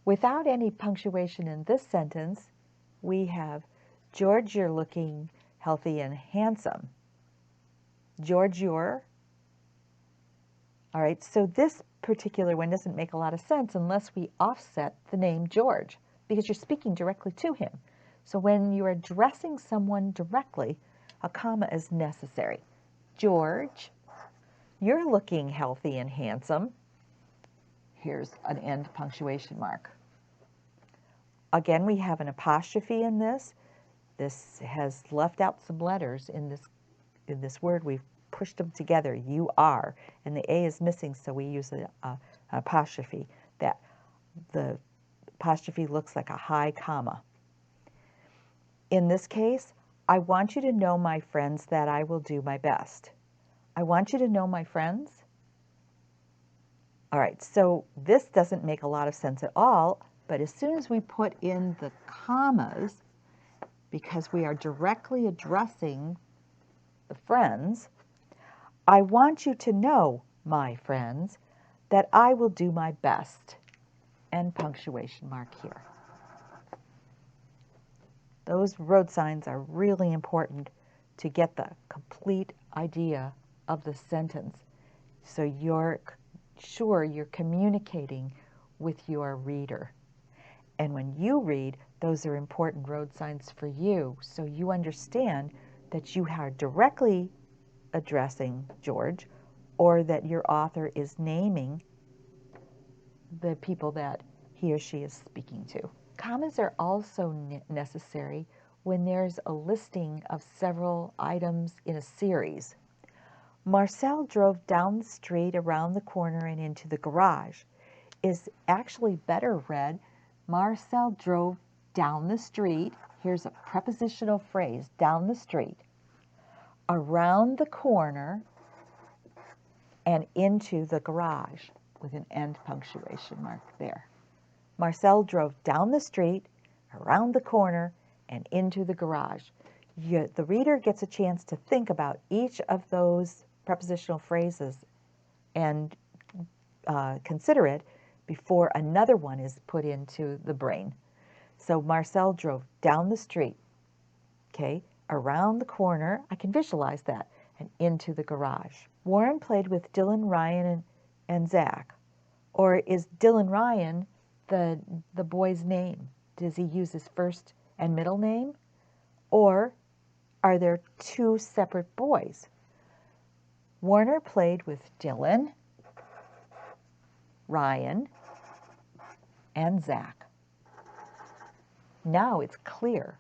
Without any punctuation in this sentence, we have, George, you're looking healthy and handsome. George, you're. All right, so this particular one doesn't make a lot of sense unless we offset the name George, because you're speaking directly to him. So when you're addressing someone directly, a comma is necessary. George, you're looking healthy and handsome. Here's an end punctuation mark. Again, we have an apostrophe in this. This has left out some letters in this word. We've pushed them together. You are, and the A is missing, so we use an apostrophe. That the apostrophe looks like a high comma. In this case, I want you to know, my friends, that I will do my best. I want you to know, my friends. All right, so this doesn't make a lot of sense at all, but as soon as we put in the commas, because we are directly addressing the friends, I want you to know, my friends, that I will do my best. And punctuation mark here. Those road signs are really important to get the complete idea of the sentence, so you're sure you're communicating with your reader. And when you read, those are important road signs for you, so you understand that you are directly addressing George, or that your author is naming the people that he or she is speaking to. Commas are also necessary when there's a listing of several items in a series. Marcel drove down the street, around the corner, and into the garage is actually better read, Marcel drove down the street. Here's a prepositional phrase, down the street, around the corner, and into the garage, with an end punctuation mark there. Marcel drove down the street, around the corner, and into the garage. The reader gets a chance to think about each of those prepositional phrases and consider it before another one is put into the brain. So Marcel drove down the street, okay, around the corner, I can visualize that, and into the garage. Warren played with Dylan, Ryan, and Zach. Or is Dylan Ryan the boy's name? Does he use his first and middle name? Or are there two separate boys? Warner played with Dylan, Ryan, and Zach. Now it's clear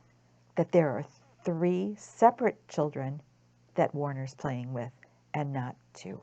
that there are three separate children that Warner's playing with, and not two.